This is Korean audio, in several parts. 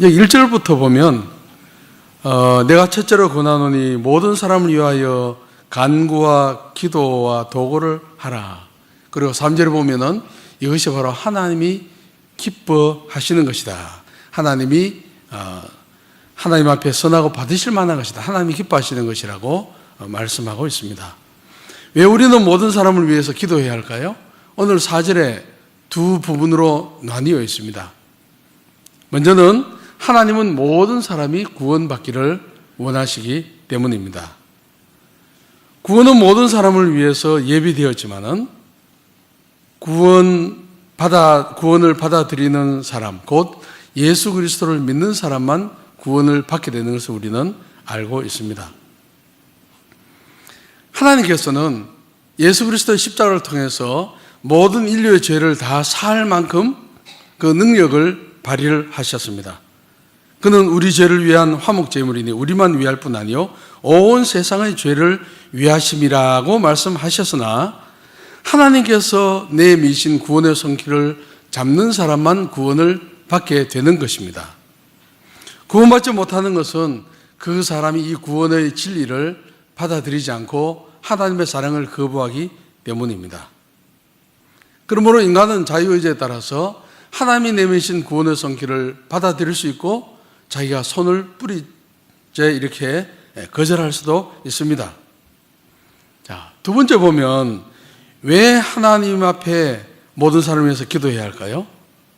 여기 1절부터 보면 내가 첫째로 권하노니 모든 사람을 위하여 간구와 기도와 도구를 하라. 그리고 3절에 보면은 이것이 바로 하나님이 기뻐하시는 것이다. 하나님이 하나님 앞에 선하고 받으실 만한 것이다. 하나님이 기뻐하시는 것이라고 말씀하고 있습니다. 왜 우리는 모든 사람을 위해서 기도해야 할까요? 오늘 4절에 두 부분으로 나뉘어 있습니다. 먼저는 하나님은 모든 사람이 구원받기를 원하시기 때문입니다. 구원은 모든 사람을 위해서 예비되었지만은 구원을 받아들이는 사람, 곧 예수 그리스도를 믿는 사람만 구원을 받게 되는 것을 우리는 알고 있습니다. 하나님께서는 예수 그리스도의 십자가를 통해서 모든 인류의 죄를 다 사할 만큼 그 능력을 발휘를 하셨습니다. 그는 우리 죄를 위한 화목제물이니 우리만 위할 뿐 아니요 온 세상의 죄를 위하심이라고 말씀하셨으나 하나님께서 내미신 구원의 손길을 잡는 사람만 구원을 받게 되는 것입니다. 구원받지 못하는 것은 그 사람이 이 구원의 진리를 받아들이지 않고 하나님의 사랑을 거부하기 때문입니다. 그러므로 인간은 자유의지에 따라서 하나님이 내미신 구원의 손길을 받아들일 수 있고 자기가 손을 뿌리째 이렇게 거절할 수도 있습니다. 자, 두 번째 보면 왜 하나님 앞에 모든 사람을 위해서 기도해야 할까요?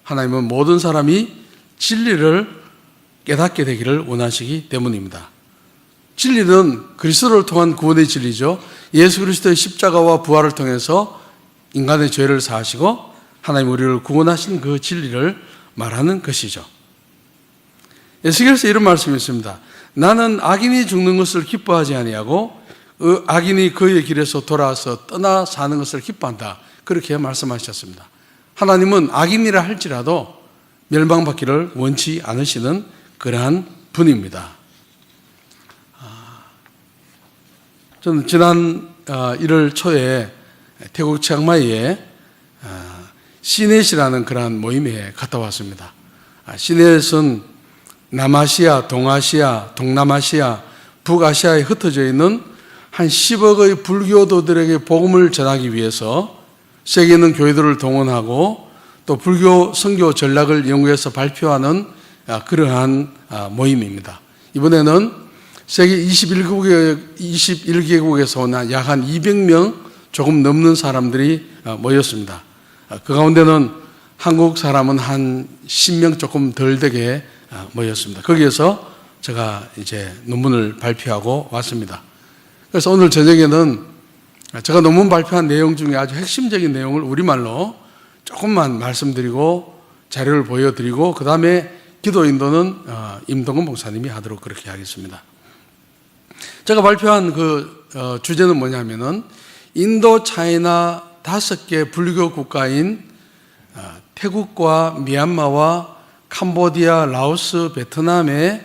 하나님은 모든 사람이 진리를 깨닫게 되기를 원하시기 때문입니다. 진리는 그리스도를 통한 구원의 진리죠. 예수 그리스도의 십자가와 부활을 통해서 인간의 죄를 사하시고 하나님 우리를 구원하신 그 진리를 말하는 것이죠. 에스겔서 이런 말씀이 있습니다. 나는 악인이 죽는 것을 기뻐하지 아니하고 악인이 그의 길에서 돌아와서 떠나 사는 것을 기뻐한다. 그렇게 말씀하셨습니다. 하나님은 악인이라 할지라도 멸망받기를 원치 않으시는 그러한 분입니다. 저는 지난 1월 초에 태국 치앙마이에 시넷이라는 그러한 모임에 갔다 왔습니다. 시넷은 남아시아, 동아시아, 동남아시아, 북아시아에 흩어져 있는 한 10억의 불교도들에게 복음을 전하기 위해서 세계 있는 교회들을 동원하고 또 불교 선교 전략을 연구해서 발표하는 그러한 모임입니다. 이번에는 세계 21개국에서 온 약 한 200명 조금 넘는 사람들이 모였습니다. 그 가운데는 한국 사람은 한 10명 조금 덜 되게 모였습니다. 거기에서 제가 이제 논문을 발표하고 왔습니다. 그래서 오늘 저녁에는 제가 논문 발표한 내용 중에 아주 핵심적인 내용을 우리말로 조금만 말씀드리고 자료를 보여드리고 그 다음에 기도 인도는 임동근 목사님이 하도록 그렇게 하겠습니다. 제가 발표한 그 주제는 뭐냐면은 인도 차이나 5개 불교 국가인 태국과 미얀마와 캄보디아, 라오스, 베트남에서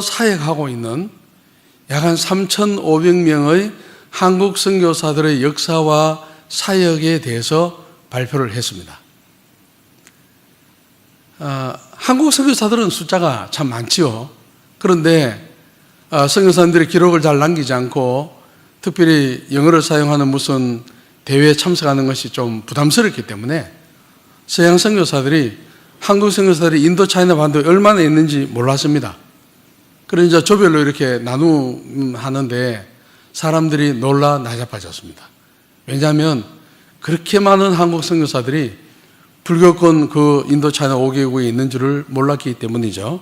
사역하고 있는 약 한 3,500명의 한국 선교사들의 역사와 사역에 대해서 발표를 했습니다. 한국 선교사들은 숫자가 참 많지요. 그런데 선교사님들이 기록을 잘 남기지 않고 특별히 영어를 사용하는 무슨 대회에 참석하는 것이 좀 부담스럽기 때문에 서양 선교사들이 한국 선교사들이 인도 차이나 반도에 얼마나 있는지 몰랐습니다. 그래서 이제 조별로 이렇게 나누하는데 사람들이 놀라 나자빠졌습니다. 왜냐하면 그렇게 많은 한국 선교사들이 불교권 그 인도 차이나 5개국에 있는 줄을 몰랐기 때문이죠.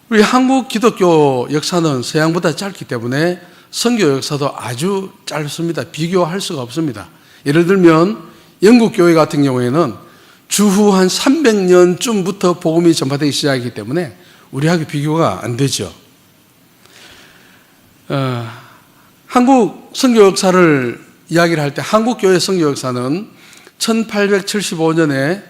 우리 한국 기독교 역사는 서양보다 짧기 때문에 선교 역사도 아주 짧습니다. 비교할 수가 없습니다. 예를 들면 영국 교회 같은 경우에는 주후 한 300년쯤부터 복음이 전파되기 시작하기 때문에 우리하고 비교가 안 되죠. 한국 선교 역사를 이야기를 할 때 한국 교회 선교 역사는 1875년에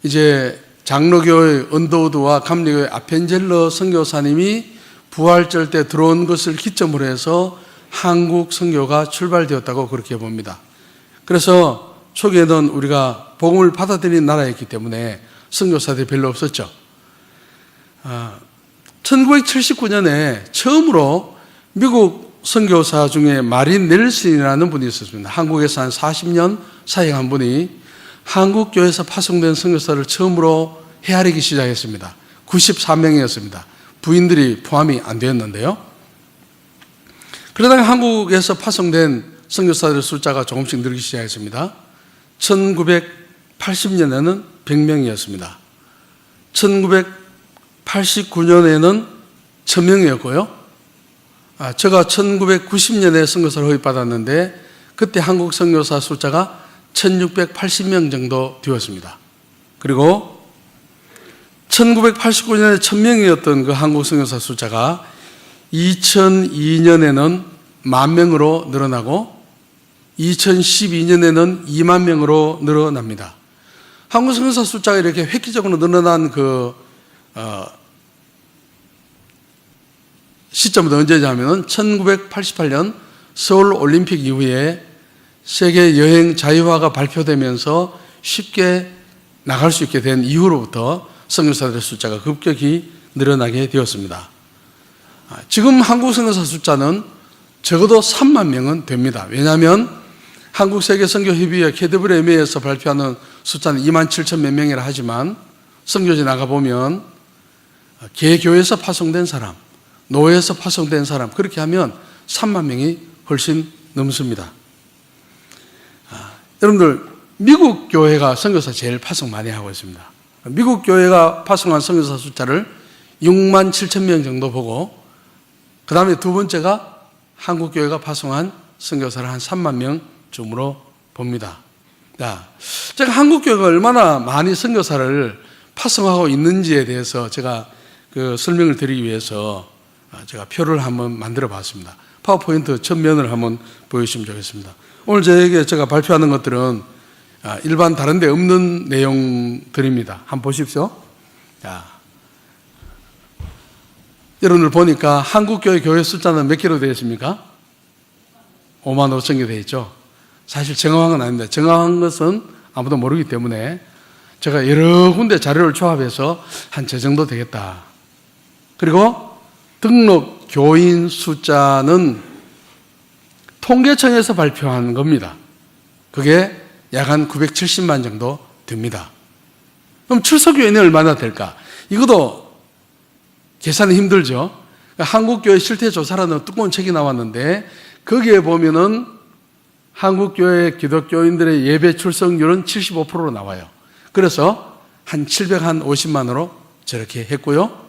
이제 장로교의 언더우드와 감리교의 아펜젤러 선교사님이 부활절 때 들어온 것을 기점으로 해서 한국 선교가 출발되었다고 그렇게 봅니다. 그래서 초기에는 우리가 복음을 받아들이는 나라였기 때문에 선교사들이 별로 없었죠. 1979년에 처음으로 미국 선교사 중에 마린 넬슨이라는 분이 있었습니다. 한국에서 한 40년 사역한 분이 한국 교회에서 파송된 선교사를 처음으로 헤아리기 시작했습니다. 94명이었습니다. 부인들이 포함이 안 되었는데요. 그러다가 한국에서 파송된 선교사들의 숫자가 조금씩 늘기 시작했습니다. 1980년에는 100명이었습니다. 1989년에는 1000명이었고요. 제가 1990년에 선교사를 허위받았는데 그때 한국 선교사 숫자가 1680명 정도 되었습니다. 그리고 1989년에 1000명이었던 그 한국 선교사 숫자가 2002년에는 10,000명으로 늘어나고 2012년에는 2만 명으로 늘어납니다. 한국 선교사 숫자가 이렇게 획기적으로 늘어난 시점은 언제냐면 1988년 서울 올림픽 이후에 세계 여행 자유화가 발표되면서 쉽게 나갈 수 있게 된 이후로부터 선교사들의 숫자가 급격히 늘어나게 되었습니다. 지금 한국 선교사 숫자는 적어도 3만 명은 됩니다. 왜냐하면 한국세계선교협의회 KWMA에서 발표하는 숫자는 2만 7천 몇 명이라 하지만 선교지 나가보면 개교에서 파송된 사람, 노예에서 파송된 사람 그렇게 하면 3만 명이 훨씬 넘습니다. 여러분들 미국 교회가 선교사 제일 파송 많이 하고 있습니다. 미국 교회가 파송한 선교사 숫자를 6만 7천 명 정도 보고 그 다음에 두 번째가 한국 교회가 파송한 선교사를 한 3만 명쯤으로 봅니다. 제가 한국 교회가 얼마나 많이 선교사를 파송하고 있는지에 대해서 제가 설명을 드리기 위해서 제가 표를 한번 만들어 봤습니다. 파워포인트 전면을 한번 보여주시면 좋겠습니다. 오늘 저에게 제가 발표하는 것들은 일반 다른 데 없는 내용들입니다. 한번 보십시오. 여러분들 보니까 한국교회 교회 숫자는 몇 개로 되어 있습니까? 5만 5천 개 되어 있죠. 사실 정확한 건 아닙니다. 정확한 것은 아무도 모르기 때문에 제가 여러 군데 자료를 조합해서 한 저 정도 되겠다. 그리고 등록 교인 숫자는 통계청에서 발표한 겁니다. 그게 약 한 970만 정도 됩니다. 그럼 출석교인이 얼마나 될까? 이것도 계산이 힘들죠. 한국교회 실태조사라는 두꺼운 책이 나왔는데 거기에 보면은 한국교회 기독교인들의 예배 출석률은 75%로 나와요. 그래서 한 750만으로 저렇게 했고요.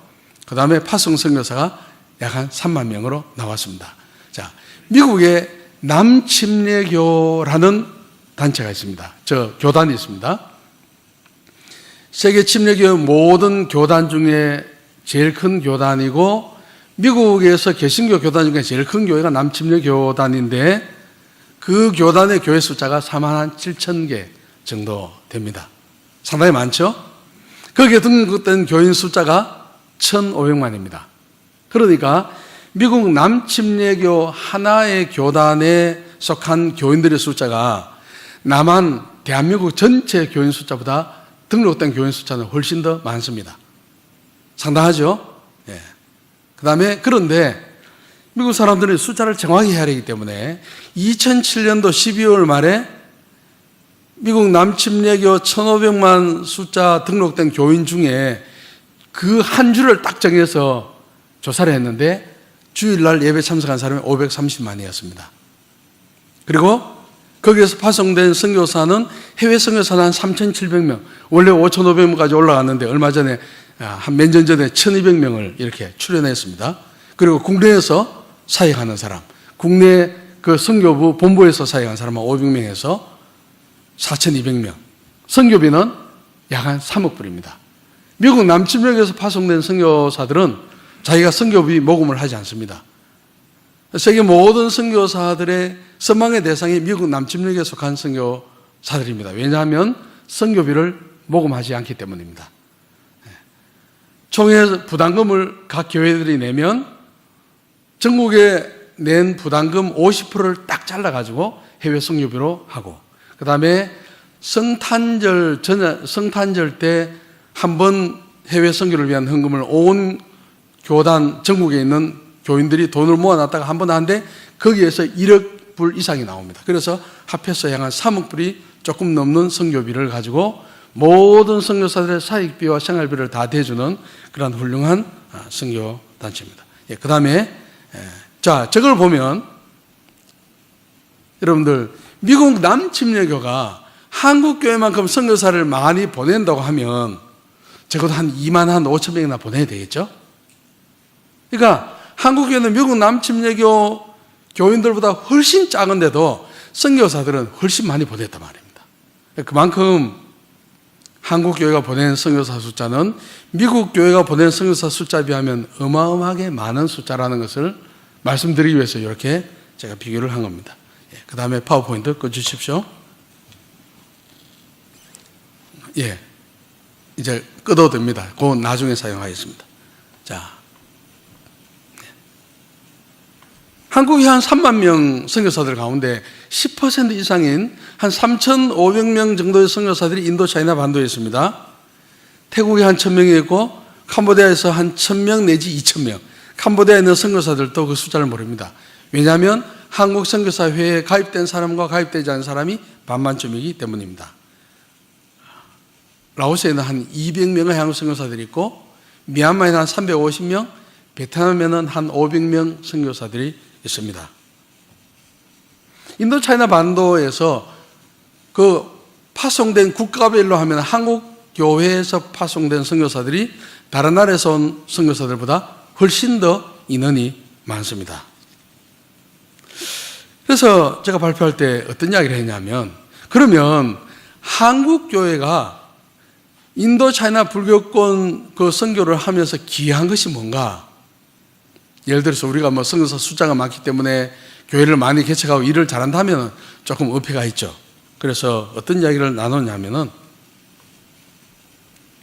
그 다음에 파송 선교사가 약 한 3만 명으로 나왔습니다. 자, 미국의 남침례교라는 단체가 있습니다. 교단이 있습니다. 세계 침례교회 모든 교단 중에 제일 큰 교단이고 미국에서 개신교 교단 중에 제일 큰 교회가 남침례교단인데 그 교단의 교회 숫자가 4만 7천 개 정도 됩니다. 상당히 많죠? 거기에 등록된 교인 숫자가 1,500만입니다. 그러니까 미국 남침례교 하나의 교단에 속한 교인들의 숫자가 남한 대한민국 전체 교인 숫자보다 등록된 교인 숫자는 훨씬 더 많습니다. 상당하죠? 예. 그 다음에 그런데 미국 사람들은 숫자를 정확히 해야 하기 때문에 2007년도 12월 말에 미국 남침례교 1,500만 숫자 등록된 교인 중에 그 한 주를 딱 정해서 조사를 했는데 주일날 예배 참석한 사람이 530만이었습니다. 그리고 거기에서 파송된 선교사는 해외 선교사는 한 3,700명, 원래 5,500명까지 올라갔는데 얼마 전에 한 몇 년 전에 1,200명을 이렇게 출연했습니다. 그리고 국내에서 사역하는 사람, 국내 그 선교부 본부에서 사역하는 사람은 500명에서 4,200명. 선교비는 약 한 3억 불입니다. 미국 남침례교에서 파송된 선교사들은 자기가 선교비 모금을 하지 않습니다. 세계 모든 선교사들의 선망의 대상이 미국 남침례교에 속한 선교사들입니다. 왜냐하면 선교비를 모금하지 않기 때문입니다. 총회 부담금을 각 교회들이 내면 전국에 낸 부담금 50%를 딱 잘라가지고 해외 선교비로 하고 그 다음에 성탄절 때 한 번 해외 선교를 위한 헌금을 온 교단 전국에 있는 교인들이 돈을 모아놨다가 한 번 하는데 거기에서 1억 불 이상이 나옵니다. 그래서 합해서 약 한 3억 불이 조금 넘는 선교비를 가지고 모든 선교사들의 사익비와 생활비를 다 대주는 그런 훌륭한 선교단체입니다. 그 다음에 자, 저걸 보면 여러분들 미국 남침례교가 한국 교회만큼 선교사를 많이 보낸다고 하면 적어도 한 2만 한 5천 명이나 보내야 되겠죠? 그러니까 한국 교회는 미국 남침례교 교인들보다 훨씬 작은데도 선교사들은 훨씬 많이 보냈단 말입니다. 그만큼 한국 교회가 보낸 선교사 숫자는 미국 교회가 보낸 선교사 숫자에 비하면 어마어마하게 많은 숫자라는 것을 말씀드리기 위해서 이렇게 제가 비교를 한 겁니다. 그 다음에 파워포인트 꺼주십시오. 예, 이제 끄도 됩니다. 그건 나중에 사용하겠습니다. 자, 한국이 한 3만 명 선교사들 가운데 10% 이상인 한 3,500명 정도의 선교사들이 인도 차이나 반도에 있습니다. 태국에 한 1,000명이 있고 캄보디아에서 한 1,000명 내지 2,000명. 캄보디아에 있는 선교사들도 그 숫자를 모릅니다. 왜냐하면 한국 선교사회에 가입된 사람과 가입되지 않은 사람이 반만점이기 때문입니다. 라오스에는 한 200명의 한국 선교사들이 있고 미얀마에는 한 350명, 베트남에는 한 500명 선교사들이 있습니다. 인도 차이나 반도에서 그 파송된 국가별로 하면 한국 교회에서 파송된 선교사들이 다른 나라에서 온 선교사들보다 훨씬 더 인원이 많습니다. 그래서 제가 발표할 때 어떤 이야기를 했냐면, 그러면 한국 교회가 인도 차이나 불교권 그 선교를 하면서 기여한 것이 뭔가? 예를 들어서 우리가 뭐 선교사 숫자가 많기 때문에 교회를 많이 개척하고 일을 잘한다면 조금 어폐가 있죠. 그래서 어떤 이야기를 나누냐면은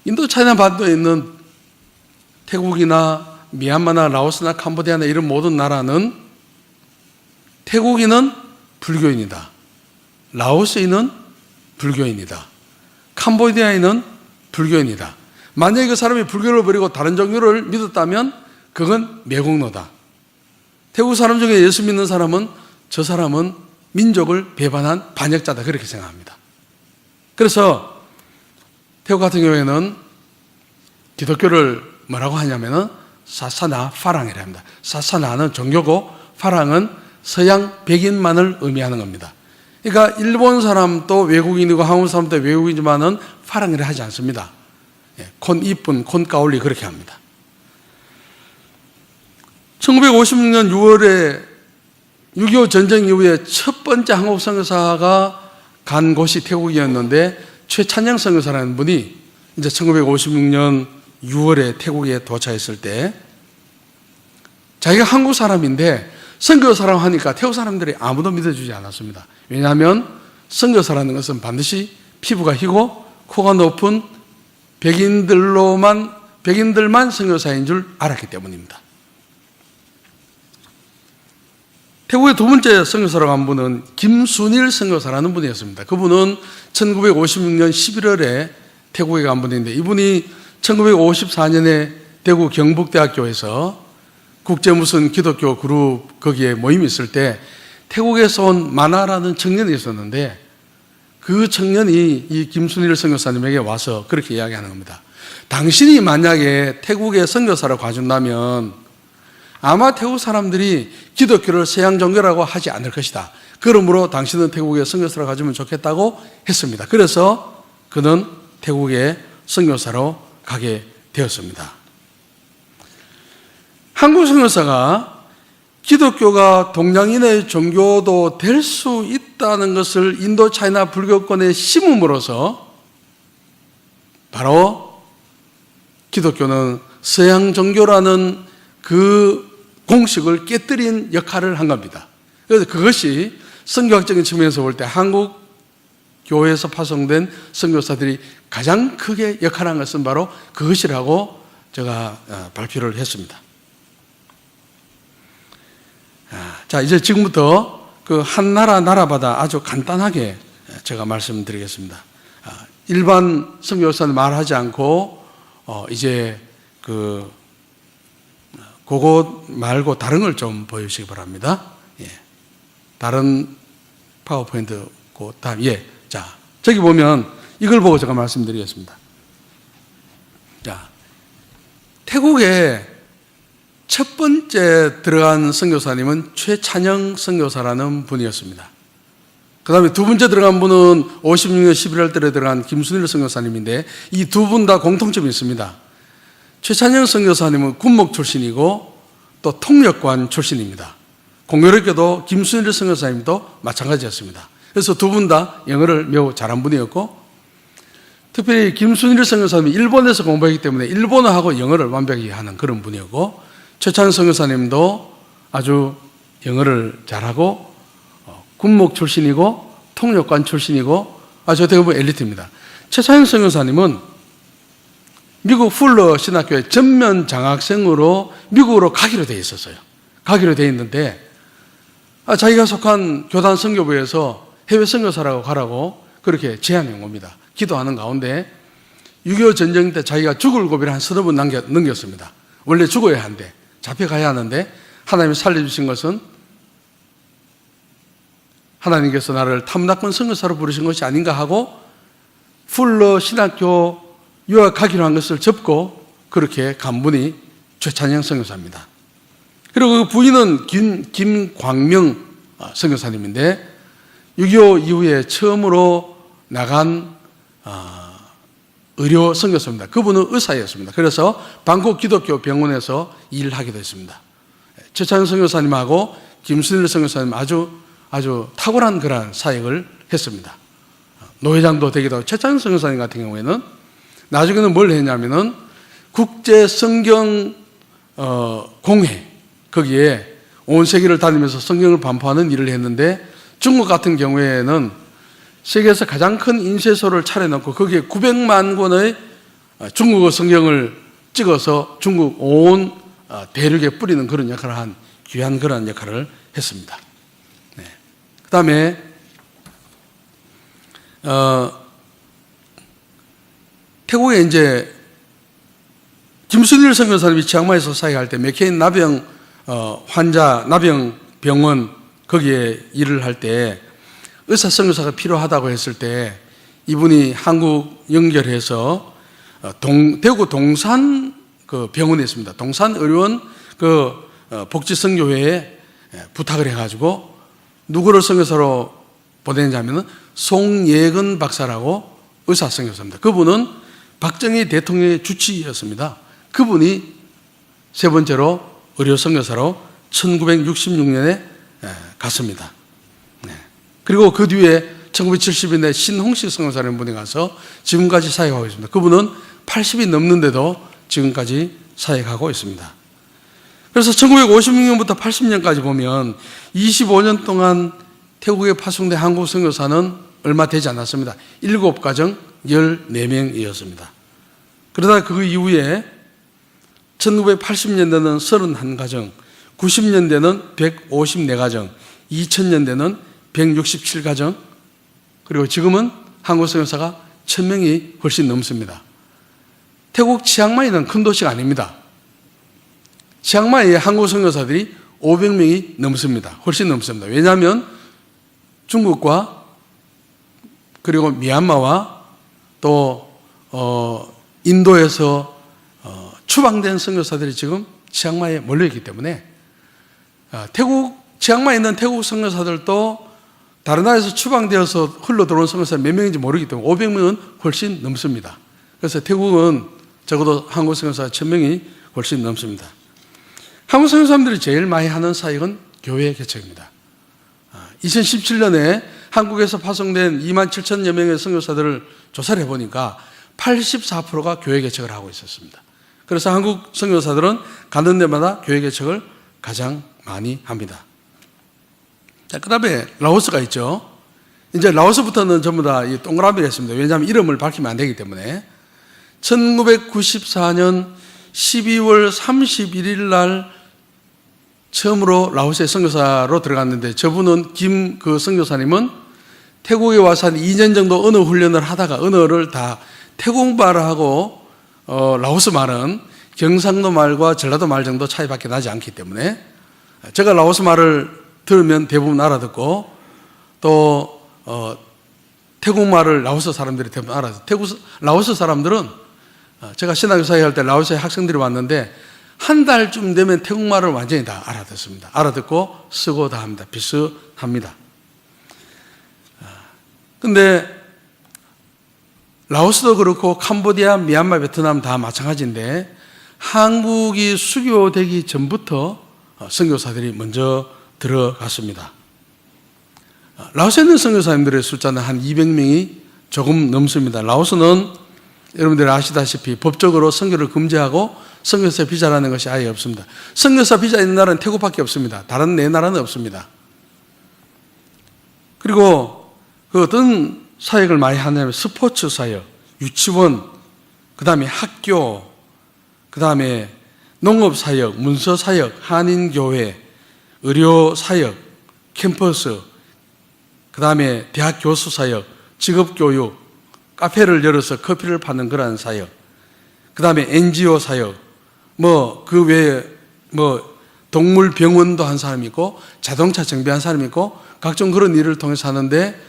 인도 차이나 반도에 있는 태국이나 미얀마나 라오스나 캄보디아나 이런 모든 나라는 태국인은 불교인이다. 라오스인은 불교인이다. 캄보디아인은 불교인이다. 만약에 그 사람이 불교를 버리고 다른 종교를 믿었다면 그건 매국노다. 태국 사람 중에 예수 믿는 사람은 저 사람은 민족을 배반한 반역자다. 그렇게 생각합니다. 그래서 태국 같은 경우에는 기독교를 뭐라고 하냐면은 사사나 파랑이라 합니다. 사사나는 종교고 파랑은 서양 백인만을 의미하는 겁니다. 그러니까 일본 사람도 외국인이고 한국 사람도 외국인이지만은 파랑이라 하지 않습니다. 콘 이쁜, 콘 까올리 그렇게 합니다. 1956년 6월에 6.25 전쟁 이후에 첫 번째 한국 선교사가 간 곳이 태국이었는데 최찬영 선교사라는 분이 이제 1956년 6월에 태국에 도착했을 때 자기가 한국 사람인데 선교사라고 하니까 태국 사람들이 아무도 믿어주지 않았습니다. 왜냐하면 선교사라는 것은 반드시 피부가 희고 코가 높은 백인들만 선교사인 줄 알았기 때문입니다. 태국의 두 번째 선교사라고 한 분은 김순일 선교사라는 분이었습니다. 그분은 1956년 11월에 태국에 간 분인데 이분이 1954년에 대구 경북대학교에서 국제 무슨 기독교 그룹 거기에 모임이 있을 때 태국에서 온 마나라는 청년이 있었는데 그 청년이 이 김순일 선교사님에게 와서 그렇게 이야기하는 겁니다. 당신이 만약에 태국에 선교사로 가준다면 아마 태국 사람들이 기독교를 서양 종교라고 하지 않을 것이다. 그러므로 당신은 태국에 선교사로 가주면 좋겠다고 했습니다. 그래서 그는 태국에 선교사로 가게 되었습니다. 한국 선교사가 기독교가 동양인의 종교도 될 수 있다는 것을 인도 차이나 불교권에 심음으로써 바로 기독교는 서양 종교라는 그 공식을 깨뜨린 역할을 한 겁니다. 그래서 그것이 선교학적인 측면에서 볼 때 한국 교회에서 파송된 선교사들이 가장 크게 역할한 것은 바로 그것이라고 제가 발표를 했습니다. 자, 이제 지금부터 그 한 나라마다 아주 간단하게 제가 말씀드리겠습니다. 일반 선교사는 말하지 않고 이제 그거 말고 다른 걸 좀 보여주시기 바랍니다. 예. 다른 파워포인트, 다음, 예. 자, 저기 보면 이걸 보고 제가 말씀드리겠습니다. 자, 태국에 첫 번째 들어간 선교사님은 최찬영 선교사라는 분이었습니다. 그 다음에 두 번째 들어간 분은 56년 11월 달에 들어간 김순일 선교사님인데 이 두 분 다 공통점이 있습니다. 최찬영 선교사님은 군목 출신이고 또 통역관 출신입니다. 공교롭게도 김순일 선교사님도 마찬가지였습니다. 그래서 두 분 다 영어를 매우 잘한 분이었고, 특별히 김순일 선교사님이 일본에서 공부했기 때문에 일본어하고 영어를 완벽히 하는 그런 분이었고, 최찬영 선교사님도 아주 영어를 잘하고 군목 출신이고 통역관 출신이고 아주 어떻게 보면 엘리트입니다. 최찬영 선교사님은 미국 풀러 신학교에 전면 장학생으로 미국으로 가기로 되어 있었어요. 가기로 되어 있는데 자기가 속한 교단 선교부에서 해외 선교사라고 가라고 그렇게 제안해 온 겁니다. 기도하는 가운데 6.25 전쟁 때 자기가 죽을 고비를 한 서너 번 넘겼습니다. 원래 죽어야 하는데, 잡혀가야 하는데 하나님이 살려주신 것은 하나님께서 나를 탐낙권 선교사로 부르신 것이 아닌가 하고 풀러 신학교 유학 가기로 한 것을 접고 그렇게 간 분이 최찬영 선교사입니다. 그리고 그 부인은 김광명 선교사님인데 6.25 이후에 처음으로 나간 의료 선교사입니다. 그분은 의사였습니다. 그래서 방콕 기독교 병원에서 일하게 됐습니다. 최찬영 선교사님하고 김순일 선교사님 아주 탁월한 그러한 사역을 했습니다. 노회장도 되기도 하고, 최찬영 선교사님 같은 경우에는 나중에는 뭘 했냐면은 국제 성경 공회, 거기에 온 세계를 다니면서 성경을 반포하는 일을 했는데, 중국 같은 경우에는 세계에서 가장 큰 인쇄소를 차려놓고 거기에 900만 권의 중국어 성경을 찍어서 중국 온 대륙에 뿌리는 그런 역할을 한 귀한 그런 역할을 했습니다. 네. 그 다음에 태국에 이제 김순일 선교사님이 치앙마이에서 사역할 때 맥케인 나병 환자 나병 병원 거기에 일을 할 때 의사 선교사가 필요하다고 했을 때 이분이 한국 연결해서 대구 동산 그 병원에 있습니다. 동산 의료원 그 복지선교회에 부탁을 해가지고 누구를 선교사로 보냈냐면은 송예근 박사라고 의사 선교사입니다. 그분은 박정희 대통령의 주치의였습니다. 그분이 세 번째로 의료 선교사로 1966년에 갔습니다. 그리고 그 뒤에 1970년대 신홍식 선교사라는 분이 가서 지금까지 사역하고 있습니다. 그분은 80이 넘는데도 지금까지 사역하고 있습니다. 그래서 1956년부터 80년까지 보면 25년 동안 태국에 파송된 한국 선교사는 얼마 되지 않았습니다. 7가정 14명이었습니다. 그러다 그 이후에 1980년대는 31가정, 90년대는 154가정, 2000년대는 167가정, 그리고 지금은 한국 선교사가 1000명이 훨씬 넘습니다. 태국 치앙마이는 큰 도시가 아닙니다. 치앙마이에 한국 선교사들이 500명이 넘습니다. 훨씬 넘습니다. 왜냐하면 중국과 그리고 미얀마와 또 인도에서 추방된 선교사들이 지금 치앙마이에 몰려있기 때문에 치앙마이에 있는 태국 선교사들도 다른 나라에서 추방되어서 흘러 들어온 선교사 몇 명인지 모르기 때문에 500명은 훨씬 넘습니다. 그래서 태국은 적어도 한국 선교사 1000명이 훨씬 넘습니다. 한국 선교사님들이 제일 많이 하는 사역은 교회 개척입니다. 2017년에 한국에서 파송된 27,000여 명의 선교사들을 조사를 해보니까 84%가 교회 개척을 하고 있었습니다. 그래서 한국 선교사들은 가는 데마다 교회 개척을 가장 많이 합니다. 자, 그 다음에 라오스가 있죠. 이제 라오스부터는 전부 다 동그라미를 했습니다. 왜냐하면 이름을 밝히면 안 되기 때문에. 1994년 12월 31일 날 처음으로 라오스의 선교사로 들어갔는데, 저분은 그 선교사님은 태국에 와서 한 2년 정도 언어 훈련을 하다가 언어를 다 태국말을 하고 라오스 말은 경상도 말과 전라도 말 정도 차이밖에 나지 않기 때문에 제가 라오스 말을 들으면 대부분 알아듣고 또 태국 말을 라오스 사람들이 대부분 알아듣고 라오스 사람들은 제가 신학교사회 할 때 라오스에 학생들이 왔는데 한 달쯤 되면 태국 말을 완전히 다 알아듣습니다. 알아듣고 쓰고 다 합니다. 비슷합니다. 근데 라오스도 그렇고 캄보디아, 미얀마, 베트남 다 마찬가지인데 한국이 수교되기 전부터 선교사들이 먼저 들어갔습니다. 라오스에 있는 선교사님들의 숫자는 한 200명이 조금 넘습니다. 라오스는 여러분들이 아시다시피 법적으로 선교를 금지하고 선교사 비자라는 것이 아예 없습니다. 선교사 비자 있는 나라는 태국밖에 없습니다. 다른 네 나라는 없습니다. 그리고 그 어떤 사역을 많이 하냐면 스포츠 사역, 유치원, 그 다음에 학교, 그 다음에 농업 사역, 문서 사역, 한인교회, 의료 사역, 캠퍼스, 그 다음에 대학 교수 사역, 직업교육, 카페를 열어서 커피를 파는 그러한 사역, 그 다음에 NGO 사역, 그 외에 동물병원도 한 사람이 있고, 자동차 정비한 사람이 있고, 각종 그런 일을 통해서 하는데,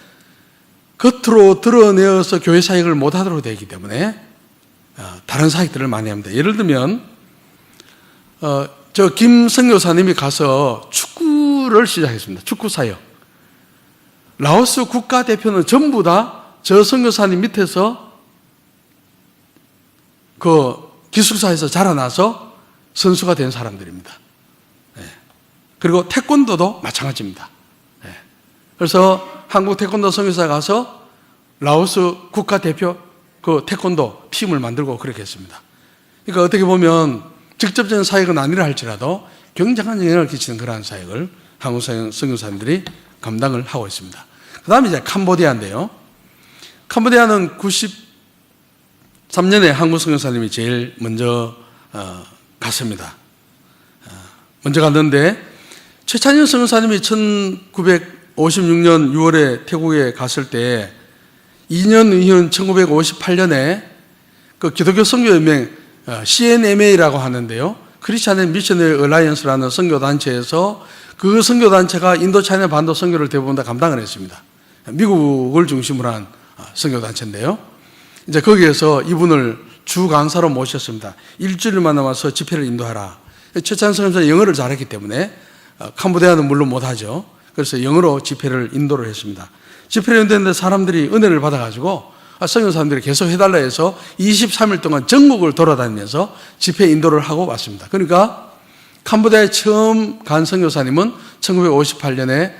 겉으로 드러내어서 교회 사역을 못하도록 되기 때문에, 다른 사역들을 많이 합니다. 예를 들면, 김 선교사님이 가서 축구를 시작했습니다. 축구 사역. 라오스 국가대표는 전부 다 저 선교사님 밑에서 그 기숙사에서 자라나서 선수가 된 사람들입니다. 그리고 태권도도 마찬가지입니다. 그래서 한국 태권도 선교사에 가서 라오스 국가대표 그 태권도 팀을 만들고 그렇게 했습니다. 그러니까 어떻게 보면 직접적인 사역은 아니라 할지라도 굉장한 영향을 끼치는 그러한 사역을 한국 선교사님들이 감당을 하고 있습니다. 그 다음에 이제 캄보디아인데요. 캄보디아는 93년에 한국 선교사님이 제일 먼저 갔습니다. 먼저 갔는데 최찬현 선교사님이 1956년 6월에 태국에 갔을 때 2년 이후 1958년에 그 기독교 선교연맹 CNMA라고 하는데요. 크리스찬 미셔너리 얼라이언스라는 선교단체에서 그 선교단체가 인도차이나 반도 선교를 대부분 다 감당을 했습니다. 미국을 중심으로 한 선교단체인데요. 이제 거기에서 이분을 주 강사로 모셨습니다. 일주일만 남아서 집회를 인도하라. 최찬 선교사는 영어를 잘했기 때문에 캄보디아는 물론 못하죠. 그래서 영어로 집회를 인도를 했습니다. 집회를 인도했는데 사람들이 은혜를 받아가지고 선교사님들이 계속 해달라 해서 23일 동안 전국을 돌아다니면서 집회 인도를 하고 왔습니다. 그러니까 캄보디아에 처음 간 선교사님은 1958년에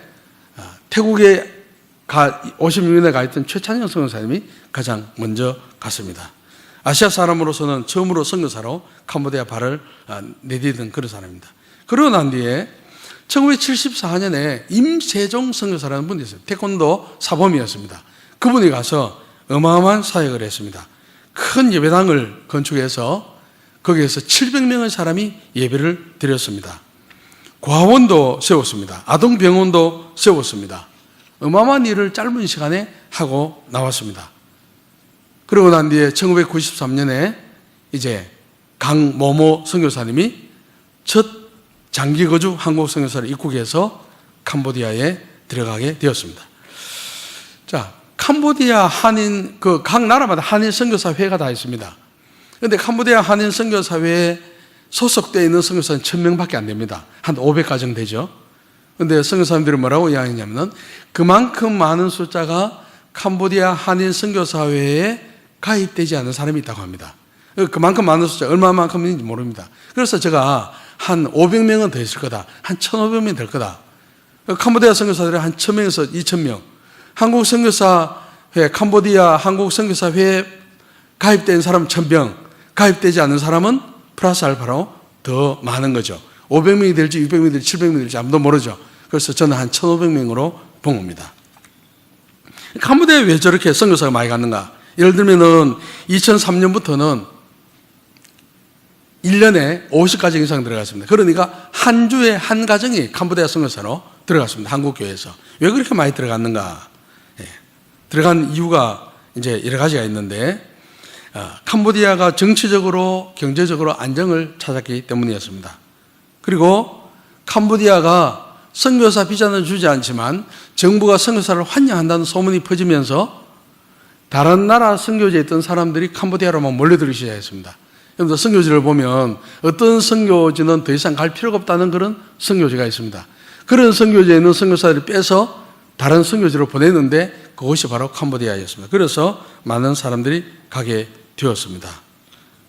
태국에 56년에 가 있던 최찬영 선교사님이 가장 먼저 갔습니다. 아시아 사람으로서는 처음으로 선교사로 캄보디아 발을 내디딘 그런 사람입니다. 그러고 난 뒤에 1974년에 임세종 선교사라는 분이 있어요. 태권도 사범이었습니다. 그분이 가서 어마어마한 사역을 했습니다. 큰 예배당을 건축해서 거기에서 700명의 사람이 예배를 드렸습니다. 과원도 세웠습니다. 아동병원도 세웠습니다. 어마어마한 일을 짧은 시간에 하고 나왔습니다. 그러고 난 뒤에 1993년에 이제 강모모 선교사님이 첫 장기 거주 한국 선교사를 입국해서 캄보디아에 들어가게 되었습니다. 자, 캄보디아 한인, 각 나라마다 한인 선교사회가 다 있습니다. 그런데 캄보디아 한인 선교사회에 소속되어 있는 선교사는 1000명밖에 안 됩니다. 한 500가정 되죠. 그런데 선교사님들이 뭐라고 이야기했냐면 그만큼 많은 숫자가 캄보디아 한인 선교사회에 가입되지 않은 사람이 있다고 합니다. 그만큼 많은 숫자, 얼마만큼인지 모릅니다. 그래서 제가 한 500명은 더 있을 거다. 한 1500명 될 거다. 캄보디아 선교사들이 한 1000명에서 2000명. 한국 선교사회, 캄보디아 한국 선교사회에 가입된 사람 1000명, 가입되지 않는 사람은 플러스 알파로 더 많은 거죠. 500명이 될지 600명이 될지 700명이 될지 아무도 모르죠. 그래서 저는 한 1500명으로 본 겁니다. 캄보디아에 왜 저렇게 선교사가 많이 갔는가? 예를 들면은 2003년부터는 1년에 50가정 이상 들어갔습니다. 그러니까 한 주에 한 가정이 캄보디아 선교사로 들어갔습니다. 한국교회에서. 왜 그렇게 많이 들어갔는가? 들어간 이유가 이제 여러 가지가 있는데, 캄보디아가 정치적으로 경제적으로 안정을 찾았기 때문이었습니다. 그리고 캄보디아가 선교사 비자는 주지 않지만 정부가 선교사를 환영한다는 소문이 퍼지면서 다른 나라 선교지에 있던 사람들이 캄보디아로만 몰려들기 시작했습니다. 여러분들 선교지를 보면 어떤 선교지는 더 이상 갈 필요가 없다는 그런 선교지가 있습니다. 그런 선교지에 있는 선교사들이 빼서 다른 선교지로 보냈는데 그것이 바로 캄보디아였습니다. 그래서 많은 사람들이 가게 되었습니다.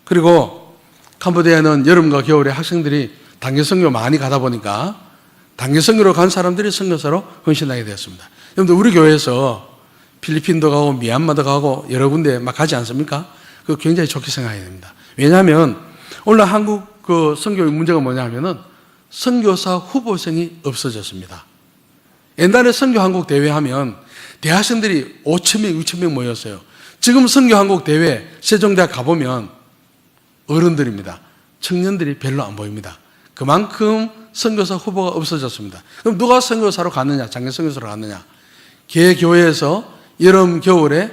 그리고 캄보디아는 여름과 겨울에 학생들이 단기 선교 많이 가다 보니까 단기 선교로 간 사람들이 선교사로 헌신하게 되었습니다. 여러분들 우리 교회에서 필리핀도 가고 미얀마도 가고 여러 군데 막 가지 않습니까? 그거 굉장히 좋게 생각해야 됩니다. 왜냐하면 오늘 한국 그 선교의 문제가 뭐냐 하면은 선교사 후보생이 없어졌습니다. 옛날에 선교 한국 대회 하면 대학생들이 5,000명, 6,000명 모였어요. 지금 선교 한국 대회 세종대학 가보면 어른들입니다. 청년들이 별로 안 보입니다. 그만큼 선교사 후보가 없어졌습니다. 그럼 누가 선교사로 갔느냐? 장기 선교사로 갔느냐? 개교회에서 여름, 겨울에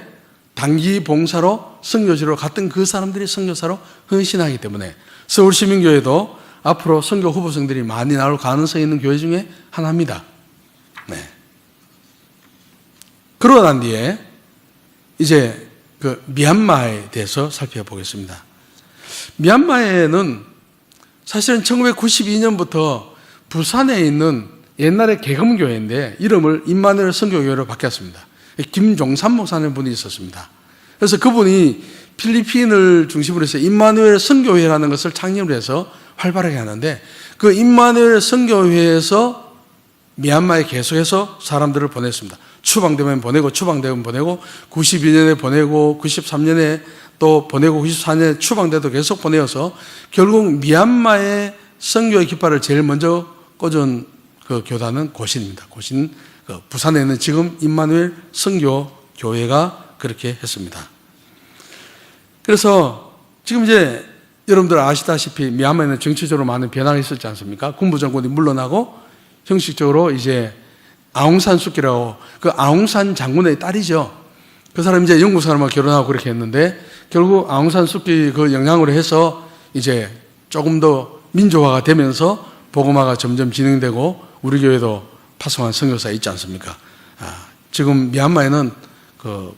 단기 봉사로 선교지로 갔던 그 사람들이 선교사로 헌신하기 때문에 서울시민교회도 앞으로 선교 후보생들이 많이 나올 가능성이 있는 교회 중에 하나입니다. 네. 그러고 난 뒤에 이제 그 미얀마에 대해서 살펴보겠습니다. 미얀마에는 사실은 1992년부터 부산에 있는 옛날에 개검교회인데 이름을 임마누엘 선교교회로 바뀌었습니다. 김종삼 목사님 분이 있었습니다. 그래서 그분이 필리핀을 중심으로 해서 임마누엘 선교회라는 것을 창립을 해서 활발하게 하는데 그 임마누엘 선교회에서 미얀마에 계속해서 사람들을 보냈습니다. 추방되면 보내고 추방되면 보내고 92년에 보내고 93년에 또 보내고 94년에 추방돼도 계속 보내어서 결국 미얀마의 선교의 깃발을 제일 먼저 꽂은 그 교단은 고신입니다. 고신 부산에 있는 지금 임마누엘 선교교회가 그렇게 했습니다. 그래서 지금 이제 여러분들 아시다시피 미얀마에는 정치적으로 많은 변화가 있었지 않습니까? 군부 정권이 물러나고 형식적으로 이제 아웅산 수키라고 그 아웅산 장군의 딸이죠. 그 사람이 이제 영국 사람과 결혼하고 그렇게 했는데 결국 아웅산 수키 그 영향으로 해서 이제 조금 더 민주화가 되면서 복음화가 점점 진행되고 우리 교회도 파송한 선교사 있지 않습니까? 지금 미얀마에는 그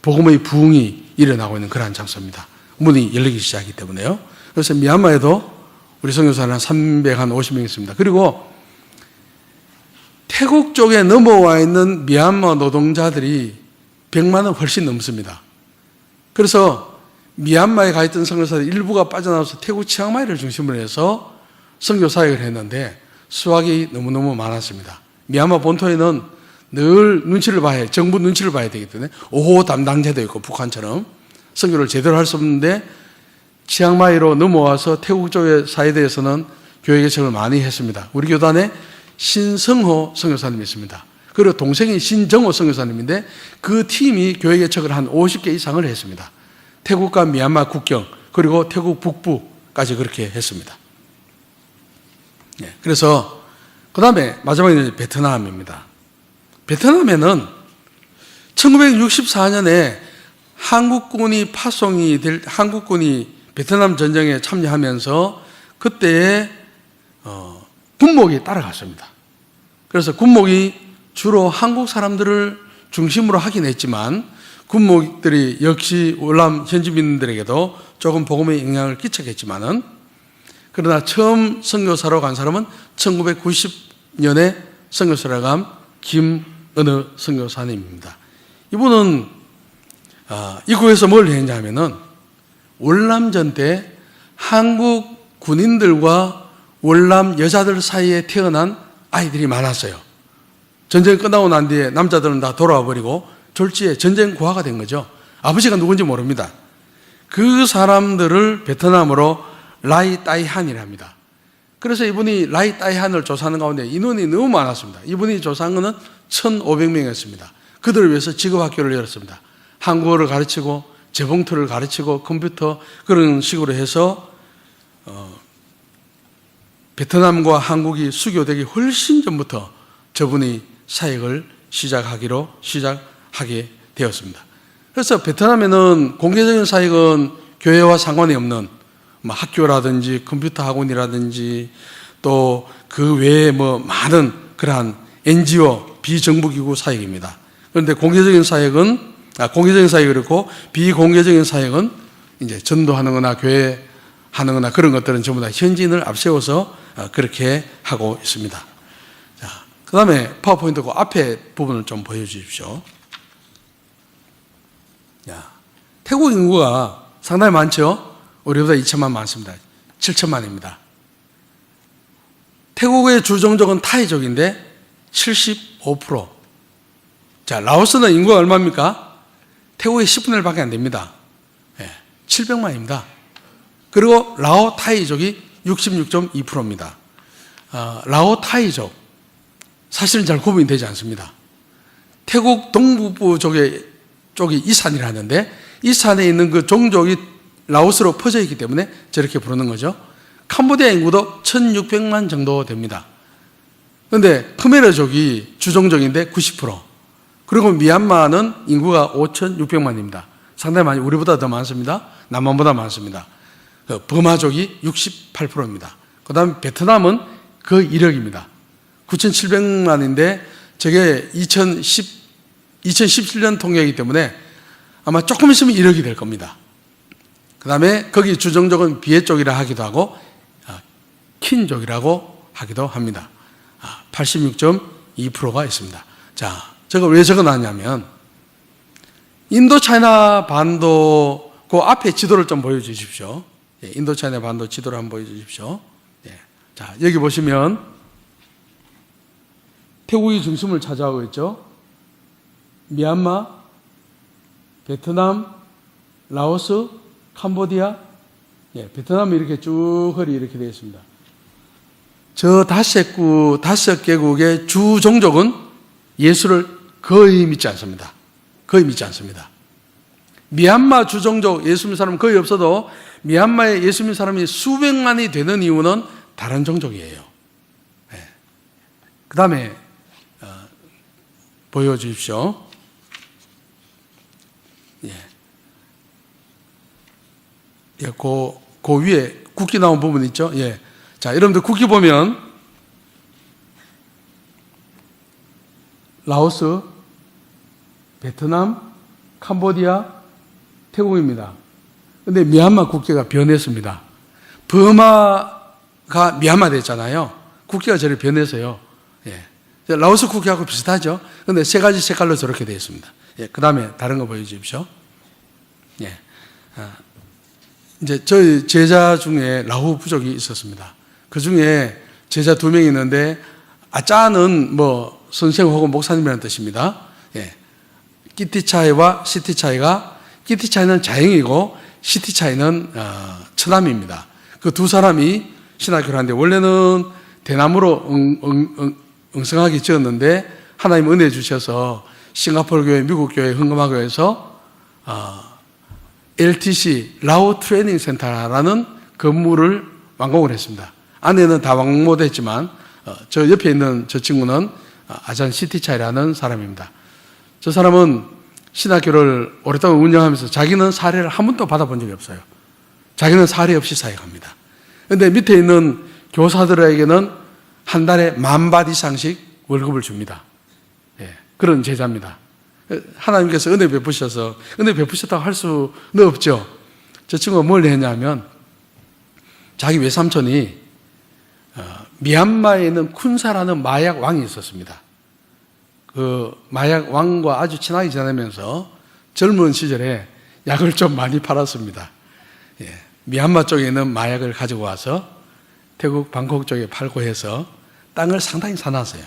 복음의 부흥이 일어나고 있는 그러한 장소입니다. 문이 열리기 시작하기 때문에요. 그래서 미얀마에도 우리 선교사는 한 350명 있습니다. 그리고 태국 쪽에 넘어와 있는 미얀마 노동자들이 100만 원 훨씬 넘습니다. 그래서 미얀마에 가 있던 선교사들 일부가 빠져나와서 태국 치앙마이를 중심으로 해서 선교 사역을 했는데 수확이 너무너무 많았습니다. 미얀마 본토에는 늘 눈치를 봐야, 정부 눈치를 봐야 되기 때문에 5호 담당자도 있고 북한처럼 선교를 제대로 할 수 없는데 치앙마이로 넘어와서 태국 쪽의 사회대에서는 교회 개척을 많이 했습니다. 우리 교단에 신성호 선교사님이 있습니다. 그리고 동생이 신정호 선교사님인데 그 팀이 교회 개척을 한 50개 이상을 했습니다. 태국과 미얀마 국경 그리고 태국 북부까지 그렇게 했습니다. 그래서 그 다음에 마지막에 베트남입니다. 베트남에는 1964년에 한국군이 베트남 전쟁에 참여하면서 그때에 군목이 따라갔습니다. 그래서 군목이 주로 한국 사람들을 중심으로 하긴 했지만 군목들이 역시 월남 현지민들에게도 조금 복음의 영향을 끼쳤겠지만은 그러나 처음 선교사로 간 사람은 1990년에 선교사로 간 김은혜 선교사님입니다. 이분은 이국에서 뭘 했냐면은 월남전 때 한국 군인들과 월남 여자들 사이에 태어난 아이들이 많았어요. 전쟁이 끝나고 난 뒤에 남자들은 다 돌아와 버리고 졸지에 전쟁 고아가 된 거죠. 아버지가 누군지 모릅니다. 그 사람들을 베트남으로 라이 따이한이라 합니다. 그래서 이분이 라이 따이한을 조사하는 가운데 인원이 너무 많았습니다. 이분이 조사한 것은 1,500명이었습니다. 그들을 위해서 직업학교를 열었습니다. 한국어를 가르치고 재봉틀을 가르치고 컴퓨터 그런 식으로 해서 베트남과 한국이 수교되기 훨씬 전부터 저분이 사역을 시작하게 되었습니다. 그래서 베트남에는 공개적인 사역은 교회와 상관이 없는 뭐 학교라든지 컴퓨터 학원이라든지 또 그 외에 뭐 많은 그러한 NGO 비정부기구 사역입니다. 그런데 공개적인 사역은 공개적인 사역이 그렇고 비공개적인 사역은 이제 전도하는 거나 교회 하는 거나 그런 것들은 전부 다 현지인을 앞세워서 그렇게 하고 있습니다. 자, 그 다음에 파워포인트 그 앞에 부분을 좀 보여주십시오. 자, 태국 인구가 상당히 많죠? 우리보다 2천만 많습니다. 7천만입니다. 태국의 주종족은 타이족인데 75%. 자, 라오스는 인구가 얼마입니까? 태국의 10분의 1밖에 안 됩니다. 700만입니다. 그리고 라오 타이족이 66.2%입니다. 라오 타이족 사실은 잘 구분이 되지 않습니다. 태국 동북부 쪽이 이산이라 하는데 이산에 있는 그 종족이 라오스로 퍼져 있기 때문에 저렇게 부르는 거죠. 캄보디아 인구도 1600만 정도 됩니다. 그런데 크메르족이 주종족인데 90%. 그리고 미얀마는 인구가 5600만입니다. 상당히 많이, 우리보다 더 많습니다. 남한보다 많습니다. 버마족이 68%입니다. 그 다음에 베트남은 그 이력입니다. 9700만인데 저게 2017년 통계이기 때문에 아마 조금 있으면 1억이 될 겁니다. 그 다음에 거기 주종족은 비해 쪽이라 하기도 하고 킨족이라고 하기도 합니다. 86.2%가 있습니다. 자, 제가 왜 적어놨냐면 인도 차이나 반도 그 앞에 지도를 좀 보여주십시오. 인도 차이나 반도 지도를 한번 보여주십시오. 자, 여기 보시면 태국이 중심을 차지하고 있죠. 미얀마, 베트남, 라오스, 캄보디아, 베트남이 이렇게 쭉 허리 이렇게 되어 있습니다. 저 다섯 개국의 주 종족은 예수를 거의 믿지 않습니다. 거의 믿지 않습니다. 미얀마 주종족 예수 믿는 사람은 거의 없어도 미얀마에 예수 믿는 사람이 수백만이 되는 이유는 다른 종족이에요. 그 다음에 보여주십시오. 그 위에 국기 나온 부분 있죠? 자, 여러분들 국기 보면 라오스, 베트남, 캄보디아, 태국입니다. 그런데 미얀마 국기가 변했습니다. 버마가 미얀마 됐잖아요. 국기가 저를 변해서요. 라오스 국기하고 비슷하죠. 그런데 세 가지 색깔로 저렇게 되어 있습니다. 그 다음에 다른 거 보여주십시오. 이제 저희 제자 중에 라후 부족이 있었습니다. 그 중에 제자 2명이 있는데 아짜는 뭐 선생 혹은 목사님이라는 뜻입니다. 끼티차이와 시티차이가 끼티차이는 자행이고 시티차이는 처남입니다. 그 두 사람이 신학교를 하는데 원래는 대나무로 엉성하게 지었는데 하나님 은혜 주셔서 싱가포르 교회, 미국 교회, 흥금화교회에서 LTC 라오 트레이닝 센터라는 건물을 완공을 했습니다. 안에는 다 완공 못했지만 저 옆에 있는 저 친구는 아잔 시티차이라는 사람입니다. 저 사람은 신학교를 오랫동안 운영하면서 자기는 사례를 한 번도 받아본 적이 없어요. 자기는 사례 없이 사역합니다. 그런데 밑에 있는 교사들에게는 한 달에 10,000바트 이상씩 월급을 줍니다. 그런 제자입니다. 하나님께서 은혜 베푸셔서, 은혜 베푸셨다고 할 수는 없죠. 저 친구가 뭘 했냐면 자기 외삼촌이 미얀마에 있는 쿤사라는 마약 왕이 있었습니다. 그 마약 왕과 아주 친하게 지내면서 젊은 시절에 약을 좀 많이 팔았습니다. 미얀마 쪽에 있는 마약을 가지고 와서 태국 방콕 쪽에 팔고 해서 땅을 상당히 사놨어요.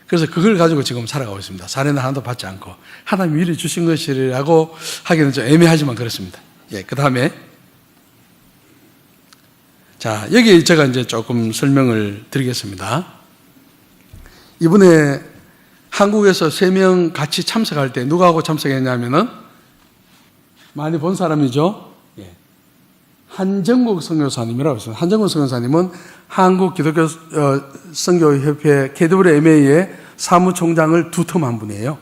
그래서 그걸 가지고 지금 살아가고 있습니다. 사례는 하나도 받지 않고 하나님 미리 주신 것이라고 하기는 좀 애매하지만 그렇습니다. 그 다음에 자, 여기 제가 이제 조금 설명을 드리겠습니다. 이번에 한국에서 3명 같이 참석할 때 누구하고 참석했냐면은 많이 본 사람이죠. 한정국 선교사님이라고 있습니다. 한정국 선교사님은 한국 기독교 선교협회 KWMA의 사무총장을 2텀 한 분이에요.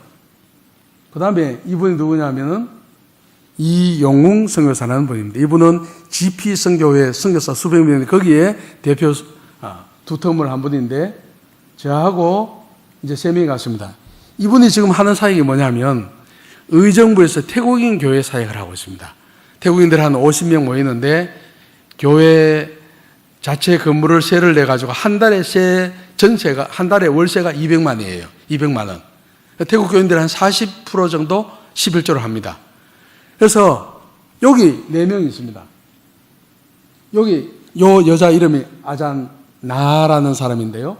그 다음에 이분이 누구냐면은 이용웅 선교사라는 분입니다. 이분은 GP 선교회 선교사 수백 명인데 거기에 대표 두 텀을 한 분인데 저하고 이제 3명이 갔습니다. 이분이 지금 하는 사역이 뭐냐면 의정부에서 태국인 교회 사역을 하고 있습니다. 태국인들 한 50명 모이는데 교회 자체 건물을 세를 내가지고 한 달에 전세가, 한 달에 월세가 200만이에요. 200만 원. 태국 교인들 한 40% 정도 11조를 합니다. 그래서 여기 4명이 있습니다. 여기 요 여자 이름이 아잔 나라는 사람인데요.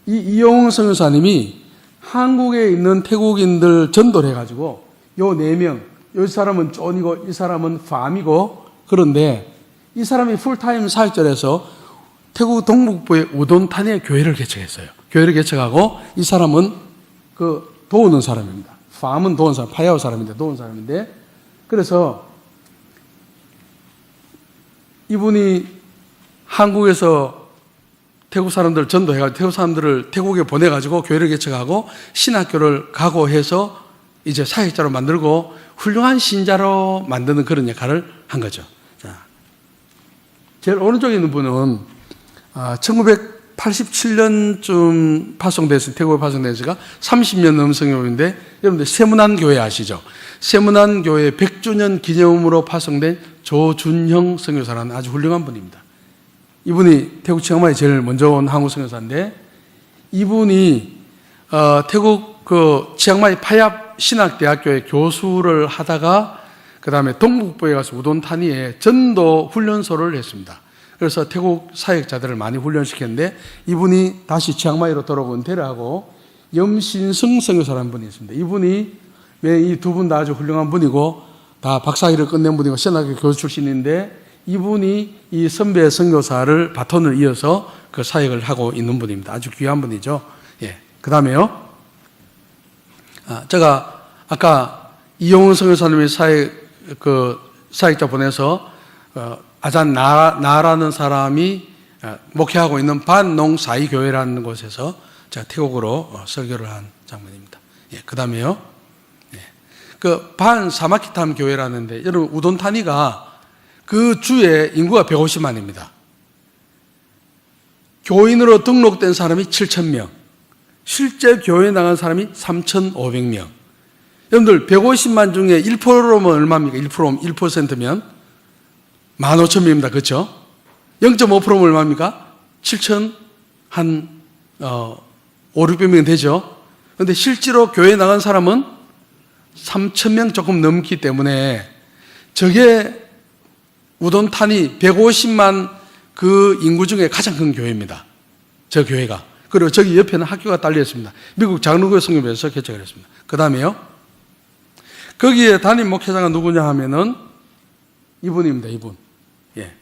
이 이용웅 선교사님이 한국에 있는 태국인들 전도를 해가지고 요 4명, 이 사람은 쫀이고 이 사람은 팜이고 그런데 이 사람이 풀타임 사역자라서 태국 동북부의 우돈탄에 교회를 개척했어요. 교회를 개척하고 이 사람은 그 도우는 사람입니다. 팜은 도운 사람, 파야오 사람인데 도운 사람인데 그래서 이분이 한국에서 태국 사람들 전도해가지고 태국 사람들을 태국에 보내가지고 교회를 개척하고 신학교를 가고 해서 이제 사역자로 만들고 훌륭한 신자로 만드는 그런 역할을 한 거죠. 자, 제일 오른쪽에 있는 분은 1987년쯤 파송돼서 태국에 파송돼서가 30년 넘은 성교인데 여러분들 세문안 교회 아시죠? 세문안 교회 100주년 기념으로 파송된 조준형 선교사라는 아주 훌륭한 분입니다. 이분이 태국 치앙마이에 제일 먼저 온 한국 선교사인데 이분이 태국 그 치앙마이 파얍 신학대학교에 교수를 하다가 그 다음에 동북부에 가서 우돈타니에 전도 훈련소를 했습니다. 그래서 태국 사역자들을 많이 훈련시켰는데 이분이 다시 치앙마이로 돌아오고 은퇴를 하고 염신승 선교사라는 분이 있습니다. 이분이 이 두 분 다 아주 훌륭한 분이고 다 박사학위를 끝낸 분이고 신학교 교수 출신인데 이분이 이 선배 선교사를 바톤을 이어서 그 사역을 하고 있는 분입니다. 아주 귀한 분이죠. 예. 그 다음에요. 제가 아까 이용훈 선교사님의 사역자 보내서 아잔 나라는 사람이 목회하고 있는 반농사이 교회라는 곳에서 제가 태국어로 설교를 한 장면입니다. 예. 그 다음에요. 예. 그 반사마키탐 교회라는데 여러분 우돈타니가 그 주에 인구가 150만입니다. 교인으로 등록된 사람이 7,000명, 실제 교회에 나간 사람이 3,500명. 여러분들 150만 중에 1%면 얼마입니까? 1%면 15,000명입니다. 그렇죠? 0.5%면 얼마입니까? 7,000 한 5,600명 되죠? 그런데 실제로 교회에 나간 사람은 3,000명 조금 넘기 때문에 저게 우돈탄이 150만 그 인구 중에 가장 큰 교회입니다. 저 교회가. 그리고 저기 옆에는 학교가 딸려 있습니다. 미국 장로교 성교회에서 개척을 했습니다. 그 다음에요. 거기에 담임 목회자가 누구냐 하면은 이분입니다. 이분. 예.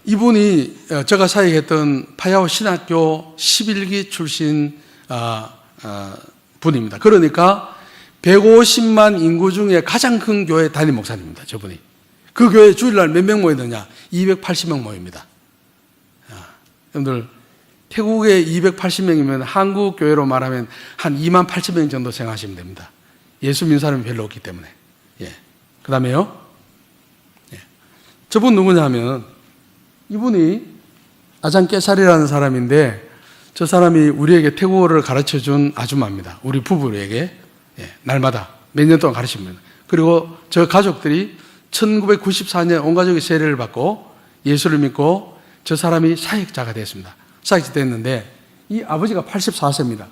이분이 제가 사역했던 파야오 신학교 11기 출신 분입니다. 그러니까 150만 인구 중에 가장 큰 교회 담임 목사님입니다. 저분이. 그 교회 주일날 몇 명 모이느냐? 280명 모입니다. 여러분들 태국에 280명이면 한국 교회로 말하면 한 2만 8천 명 정도 생각하시면 됩니다. 예수 믿는 사람이 별로 없기 때문에. 예. 그 다음에요. 예. 저분 누구냐 하면 이분이 아잔 깨살이라는 사람인데 저 사람이 우리에게 태국어를 가르쳐 준 아줌마입니다. 우리 부부에게. 예. 날마다 몇 년 동안 가르칩니다. 그리고 저 가족들이 1994년 온 가족이 세례를 받고 예수를 믿고 저 사람이 사역자가 됐습니다. 사역자 됐는데 이 아버지가 84세입니다.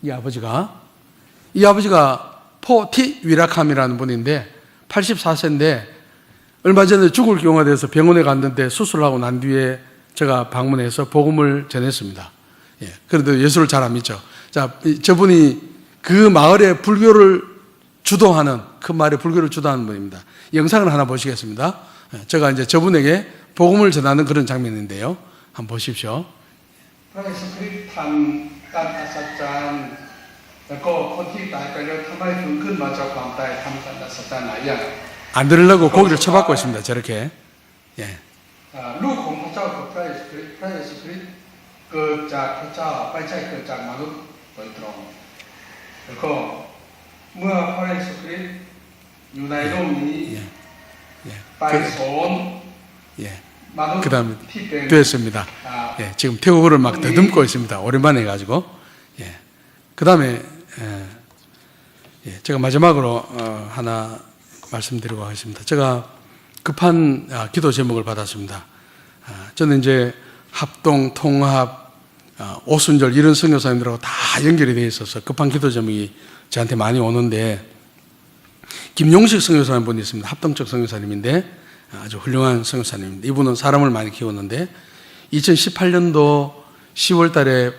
이 아버지가 포티 위라캄이라는 분인데 84세인데 얼마 전에 죽을 경우가 돼서 병원에 갔는데 수술하고 난 뒤에 제가 방문해서 복음을 전했습니다. 예, 그런데 예수를 잘 안 믿죠. 자, 저분이 그 마을에 불교를 주도하는 큰 마을에 불교를 주도하는 분입니다. 영상을 하나 보시겠습니다. 제가 이제 저분에게 복음을 전하는 그런 장면인데요. 한번 보십시오. 안 들으려고 고기를 쳐박고 있습니다. 저렇게. 예. อยู่ในร่มนี้ 예. 예. ไต่สอน 예. มนุษย์ 그다음에 ที่เป็น 됐습니다. อ่า 예. 지금 태국어를 막 더듬고 있습니다. 오랜만에 해가지고. 예. 그다음에 예. 제가 마지막으로 하나 말씀드리고 하겠습니다. 제가 급한 기도 제목을 받았습니다. 저는 이제 합동, 통합, 오순절 이런 선교사님들하고 다 연결이 되어 있어서 급한 기도 제목이 저한테 많이 오는데, 김용식 선교사님 분이 있습니다. 합동적 선교사님인데 아주 훌륭한 선교사님입니다. 이분은 사람을 많이 키웠는데 2018년도 10월 달에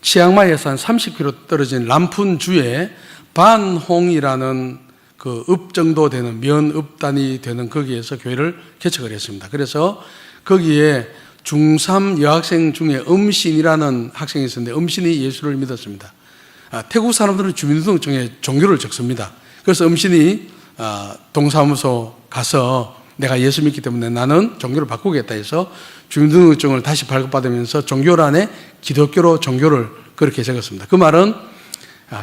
치앙마이에서 한 30km 떨어진 람푼주에 반홍이라는 그 읍 정도 되는 면읍 단위 되는 거기에서 교회를 개척을 했습니다. 그래서 거기에 중3 여학생 중에 음신이라는 학생이 있었는데 음신이 예수를 믿었습니다. 태국 사람들은 주민등록증에 종교를 적습니다. 그래서 음신이 동사무소 가서 내가 예수 믿기 때문에 나는 종교를 바꾸겠다 해서 주민등록증을 다시 발급받으면서 종교란에 기독교로 종교를 그렇게 적었습니다. 그 말은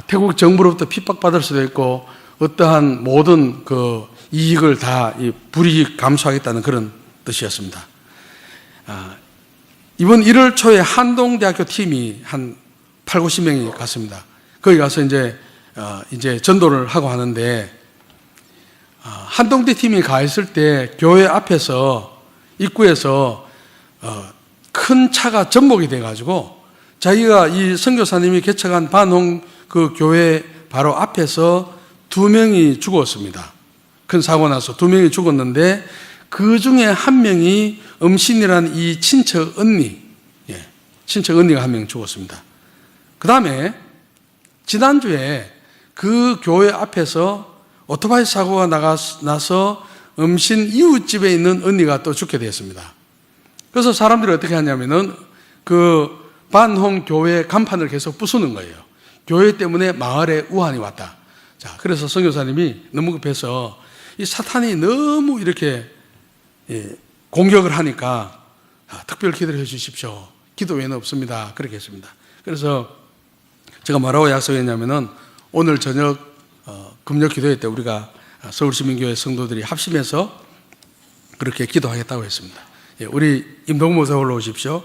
태국 정부로부터 핍박받을 수도 있고 어떠한 모든 그 이익을 다 불이익 감수하겠다는 그런 뜻이었습니다. 이번 1월 초에 한동대학교 팀이 한 8, 90명이 갔습니다. 거기 가서 이제 전도를 하고 하는데, 한동대 팀이 가 있을 때 교회 앞에서 입구에서 큰 차가 전복이 돼가지고 자기가 이 선교사님이 개척한 반홍 그 교회 바로 앞에서 2명이 죽었습니다. 큰 사고 나서 2명이 죽었는데 그 중에 한 명이 음신이라는 이 친척 언니, 친척 언니가 한 명 죽었습니다. 그 다음에 지난주에 그 교회 앞에서 오토바이 사고가 나서 음신 이웃집에 있는 언니가 또 죽게 되었습니다. 그래서 사람들이 어떻게 하냐면은 그 반홍 교회 간판을 계속 부수는 거예요. 교회 때문에 마을에 우환이 왔다. 자, 그래서 선교사님이 너무 급해서 이 사탄이 너무 이렇게 공격을 하니까 특별 기도를 해 주십시오. 기도 외에는 없습니다. 그렇게 했습니다. 그래서 제가 뭐라고 약속했냐면은 오늘 저녁 금요 기도회 때 우리가 서울시민교회 성도들이 합심해서 그렇게 기도하겠다고 했습니다. 우리 임동무 목사 올라오십시오.